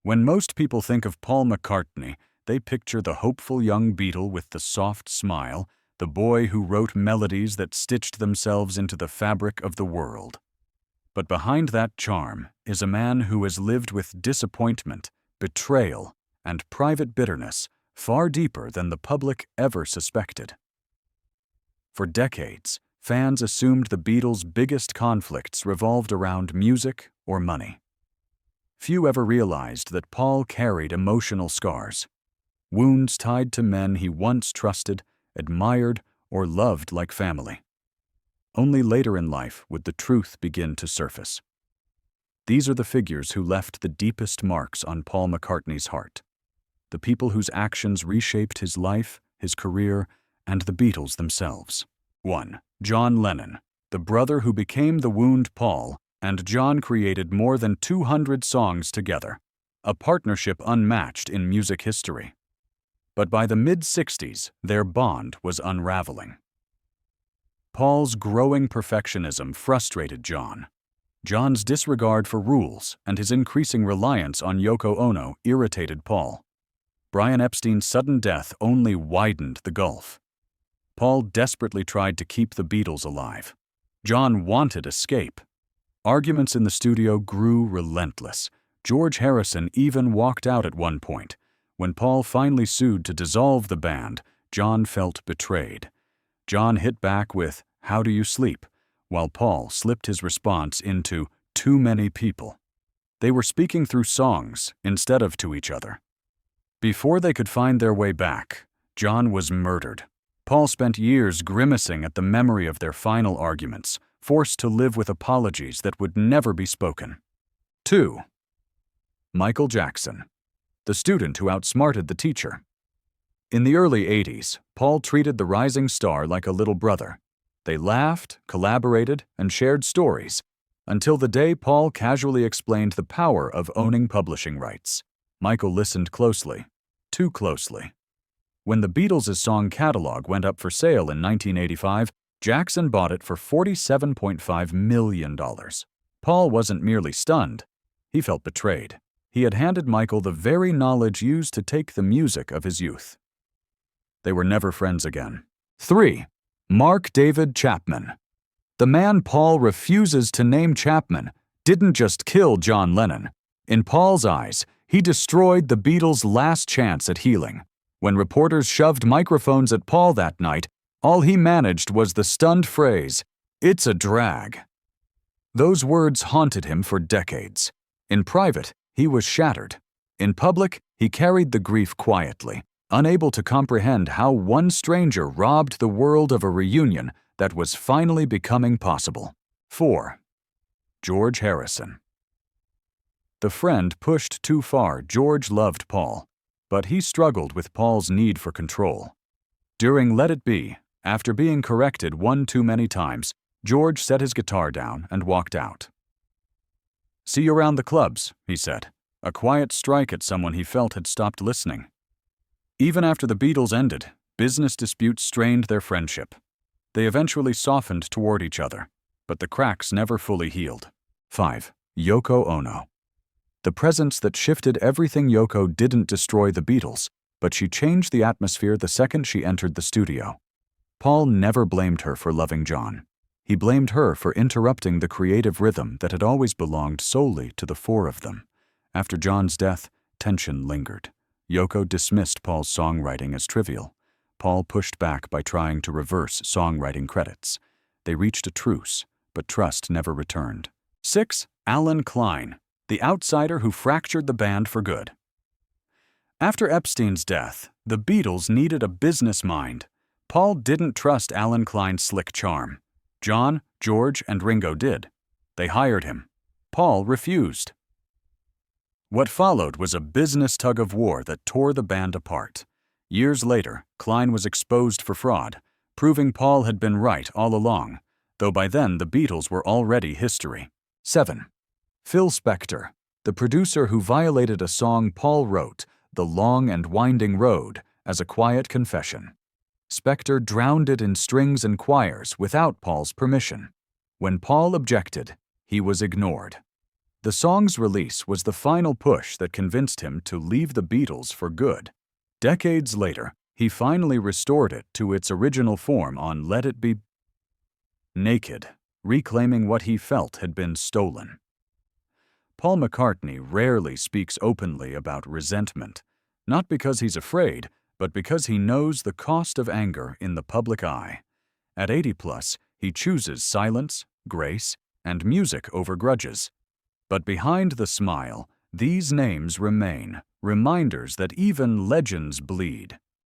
When most people think of Paul McCartney, they picture the hopeful young Beatle with the soft smile, the boy who wrote melodies that stitched themselves into the fabric of the world. But behind that charm is a man who has lived with disappointment, betrayal, and private bitterness far deeper than the public ever suspected. For decades, fans assumed the Beatles' biggest conflicts revolved around music or money. Few ever realized that Paul carried emotional scars, wounds tied to men he once trusted, admired, or loved like family. Only later in life would the truth begin to surface. These are the figures who left the deepest marks on Paul McCartney's heart, the people whose actions reshaped his life, his career, and the Beatles themselves. 1. John Lennon, the brother who became the wound Paul and John created more than 200 songs together, a partnership unmatched in music history. But by the mid-60s, their bond was unraveling. Paul's growing perfectionism frustrated John. John's disregard for rules and his increasing reliance on Yoko Ono irritated Paul. Brian Epstein's sudden death only widened the gulf. Paul desperately tried to keep the Beatles alive. John wanted escape. Arguments in the studio grew relentless. George Harrison even walked out at one point. When Paul finally sued to dissolve the band, John felt betrayed. John hit back with, "How do you sleep?" while Paul slipped his response into, "Too many people." They were speaking through songs instead of to each other. Before they could find their way back, John was murdered. Paul spent years grimacing at the memory of their final arguments, forced to live with apologies that would never be spoken. 2. Michael Jackson, the student who outsmarted the teacher. In the early 80s, Paul treated the rising star like a little brother. They laughed, collaborated, and shared stories, until the day Paul casually explained the power of owning publishing rights. Michael listened closely, too closely. When the Beatles' song catalog went up for sale in 1985, Jackson bought it for $47.5 million. Paul wasn't merely stunned, he felt betrayed. He had handed Michael the very knowledge used to take the music of his youth. They were never friends again. 3. Mark David Chapman. The man Paul refuses to name Chapman didn't just kill John Lennon. In Paul's eyes, he destroyed the Beatles' last chance at healing. When reporters shoved microphones at Paul that night, all he managed was the stunned phrase, "It's a drag." Those words haunted him for decades. In private, he was shattered. In public, he carried the grief quietly, unable to comprehend how one stranger robbed the world of a reunion that was finally becoming possible. 4. George Harrison. The friend pushed too far. George loved Paul, but he struggled with Paul's need for control. During Let It Be, after being corrected one too many times, George set his guitar down and walked out. "See you around the clubs," he said, a quiet strike at someone he felt had stopped listening. Even after the Beatles ended, business disputes strained their friendship. They eventually softened toward each other, but the cracks never fully healed. 5. Yoko Ono. The presence that shifted everything. Yoko didn't destroy the Beatles, but she changed the atmosphere the second she entered the studio. Paul never blamed her for loving John. He blamed her for interrupting the creative rhythm that had always belonged solely to the four of them. After John's death, tension lingered. Yoko dismissed Paul's songwriting as trivial. Paul pushed back by trying to reverse songwriting credits. They reached a truce, but trust never returned. 6. Alan Klein, the outsider who fractured the band for good. After Epstein's death, the Beatles needed a business mind. Paul didn't trust Alan Klein's slick charm. John, George, and Ringo did. They hired him. Paul refused. What followed was a business tug-of-war that tore the band apart. Years later, Klein was exposed for fraud, proving Paul had been right all along, though by then the Beatles were already history. 7. Phil Spector, the producer who violated a song Paul wrote, "The Long and Winding Road," as a quiet confession. Spector drowned it in strings and choirs without Paul's permission. When Paul objected, he was ignored. The song's release was the final push that convinced him to leave the Beatles for good. Decades later, he finally restored it to its original form on Let It Be Naked, reclaiming what he felt had been stolen. Paul McCartney rarely speaks openly about resentment, not because he's afraid, but because he knows the cost of anger in the public eye. At 80+, he chooses silence, grace, and music over grudges. But behind the smile, these names remain, reminders that even legends bleed.